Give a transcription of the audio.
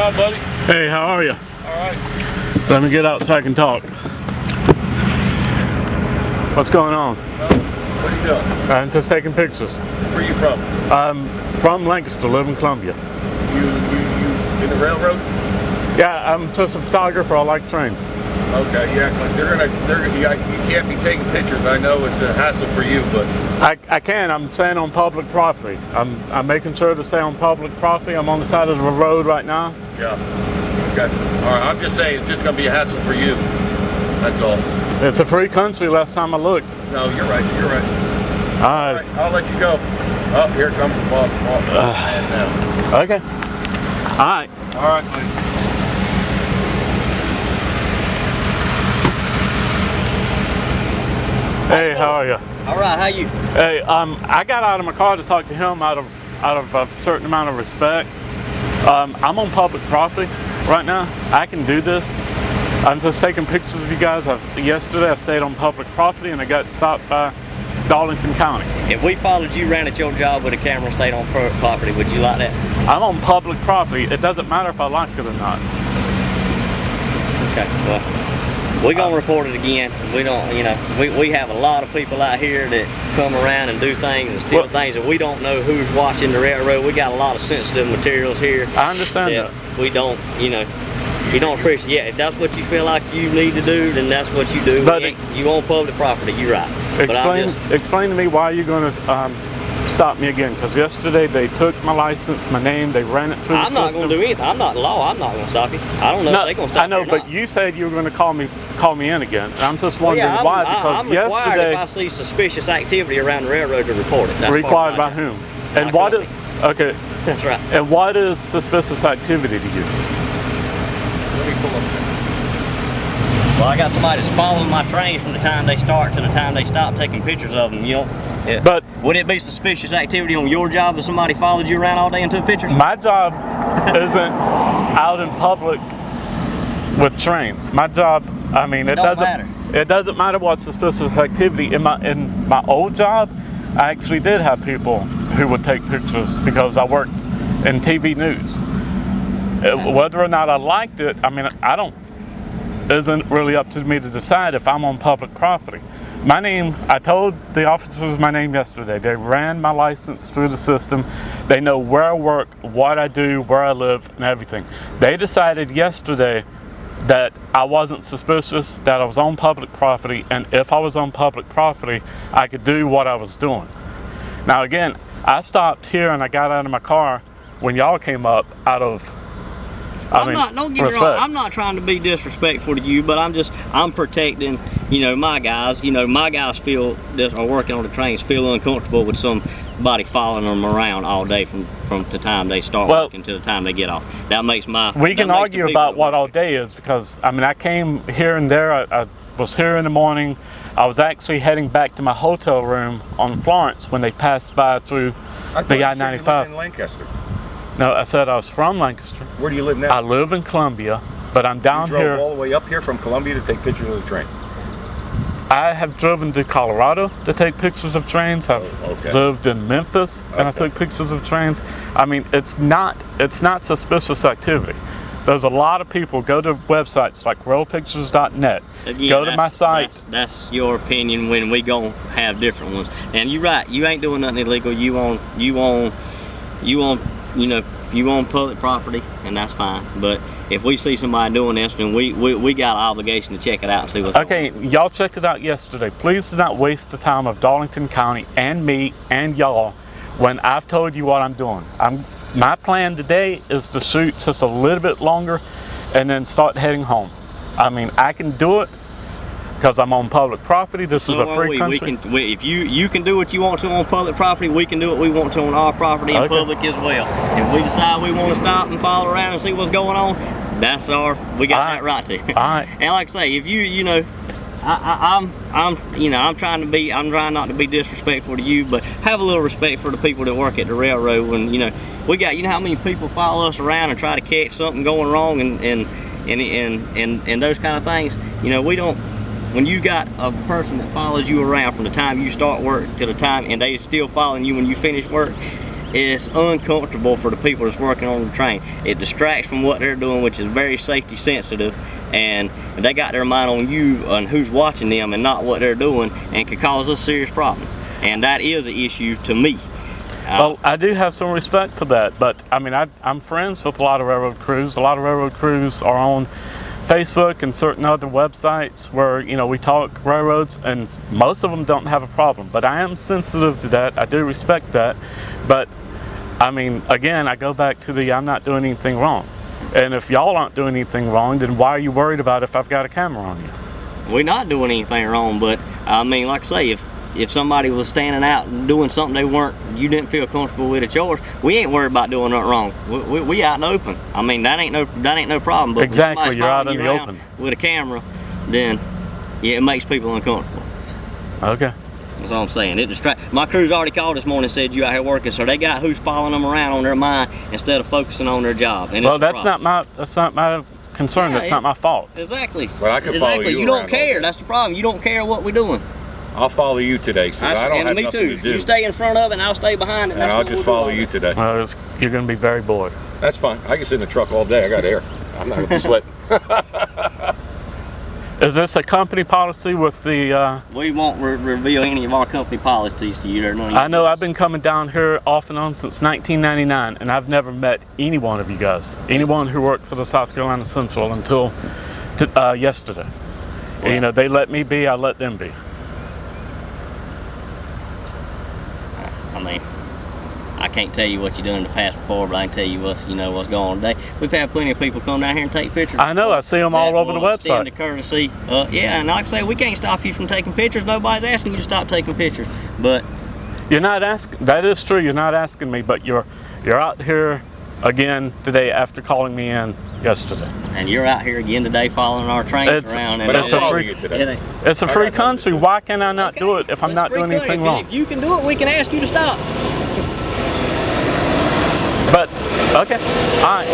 job, buddy. Hey, how are you? All right. Let me get out so I can talk. What's going on? What are you doing? I'm just taking pictures. Where are you from? I'm from Lancaster, live in Columbia. You in the railroad? Yeah, I'm just a photographer. I like trains. Okay, yeah, because you can't be taking pictures. I know it's a hassle for you, but I can. I'm staying on public property. I'm making sure to stay on public property. I'm on the side of the road right now. yeah. Okay. All right. I'm just saying it's just going to be a hassle for you. That's all. It's a free country. Last time I looked. No, you're right. You're right. All All right. right. I'll let you go. Oh, here comes the boss. Now. Okay. All right. All right, buddy. Hey, how are you? All right, how you? Hey, I got out of my car to talk to him out of a certain amount of respect. I'm on public property right now. I can do this. I'm just taking pictures of you guys. Yesterday I stayed on public property and I got stopped by Darlington County. If we followed you around at your job with a camera and stayed on property, would you like that? I'm on public property. It doesn't matter if I like it or not. Okay, well, we're gonna report it again. We don't, we have a lot of people out here that come around and do things and steal things, and we don't know who's watching the railroad. We got a lot of sensitive materials here. I understand that. We don't, you don't appreciate. Yeah, if that's what you feel like you need to do, then that's what you do. But you own public property. You're right. Explain to me why you're going to stop me again, because yesterday they took my license, my name, they ran it through the system. I'm not going to do anything. I'm not in law. I'm not going to stop you. I don't know if they're going to stop you. I know, but you said you were going to call me in again. And I'm just wondering why, because I'm required yesterday if I see suspicious activity around the railroad to report it. That's required by whom? And what is okay? That's right. And what is suspicious activity to you? Let me pull up. Well, I got somebody that's following my trains from the time they start to the time they stop, taking pictures of them. Yeah. But would it be suspicious activity on your job if somebody followed you around all day and took pictures? my job isn't out in public with trains. My job, I mean, it doesn't matter. It doesn't matter what suspicious activity. In my old job, I actually did have people who would take pictures because I worked in TV news. Whether or not I liked it, I mean, isn't really up to me to decide if I'm on public property. My name, I told the officers my name yesterday. They ran my license through the system. They know where I work, what I do, where I live, and everything. They decided yesterday that I wasn't suspicious, that I was on public property, and if I was on public property, I could do what I was doing. Now again, I stopped here and I got out of my car when y'all came up out of Don't get me wrong, I'm not trying to be disrespectful to you, but I'm protecting, my guys. My guys that are working on the trains feel uncomfortable with somebody following them around all day from the time they start working to the time they get off. That makes we can argue about what all day is, because I came here and there. I was here in the morning. I was actually heading back to my hotel room on Florence when they passed by through the I-95. In Lancaster. No, I said I was from Lancaster. Where do you live now? I live in Columbia, but I'm down you drove here. all the way up here from Columbia to take pictures of the train. I have driven to Colorado to take pictures of trains. I've lived in Memphis and I took pictures of trains. I mean, it's not suspicious activity. There's a lot of people go to websites like railpictures.net. Again, go to my site. That's your opinion. When we gonna have different ones. And you're right. You ain't doing nothing illegal. You own public property, and that's fine. But if we see somebody doing this, then we got an obligation to check it out and see what's going on. Okay, y'all checked it out yesterday. Please do not waste the time of Darlington County and me and y'all when I've told you what I'm doing. My plan today is to shoot just a little bit longer and then start heading home. I mean, I can do it because I'm on public property. This is a free country. If you can do what you want to on public property, we can do what we want to on our property and public as well. If we decide we want to stop and follow around and see what's going on, we got that right to. All right. And like I say, if I'm trying not to be disrespectful to you, but have a little respect for the people that work at the railroad. When we got, how many people follow us around and try to catch something going wrong and those kind of things. We don't. When you got a person that follows you around from the time you start work to the time, and they still following you when you finish work, it's uncomfortable for the people that's working on the train. It distracts from what they're doing, which is very safety sensitive, and they got their mind on you and who's watching them and not what they're doing, and could cause us serious problems. And that is an issue to me. Well, I do have some respect for that, but I mean, I'm friends with a lot of railroad crews. A lot of railroad crews are on Facebook and certain other websites where, you know, we talk railroads, and most of them don't have a problem. But I am sensitive to that. I do respect that. But I mean, again, I go back to I'm not doing anything wrong. And if y'all aren't doing anything wrong, then why are you worried about if I've got a camera on you? We're not doing anything wrong, but I mean, like I say, if somebody was standing out and doing something you didn't feel comfortable with at yours, we ain't worried about doing nothing wrong. We out in the open. I mean, that ain't no problem. But exactly, you're out in the open with a camera, then yeah, it makes people uncomfortable. Okay. That's all I'm saying. It my crew's already called this morning and said you out here working, so they got who's following them around on their mind instead of focusing on their job. And well, that's not my concern. Yeah, that's not my fault. Exactly. Well, I can follow you. You don't care. That's the problem. You don't care what we're doing. I'll follow you today, so I don't have me nothing too. to do. You stay in front of it, and I'll stay behind it. And I'll just follow you today. Well, you're going to be very bored. That's fine. I can sit in the truck all day. I got air. I'm not going to be sweating. Is this a company policy with the... We won't reveal any of our company policies to you. I know I've been coming down here off and on since 1999, and I've never met any one of you guys. Anyone who worked for the South Carolina Central until yesterday. Well, you know, they let me be, I let them be. I mean, I can't tell you what you've done in the past before, but I can tell you what's going on today. We've had plenty of people come down here and take pictures. I know, I see them all over the website. The courtesy, yeah, and like I say, we can't stop you from taking pictures. Nobody's asking you to stop taking pictures, but you're not asking. That is true. You're not asking me, but you're out here again today after calling me in yesterday. And you're out here again today following our trains around. But it's a free country. Why can I not do it if I'm not doing anything wrong? If you can do it, we can ask you to stop. But, okay, all right.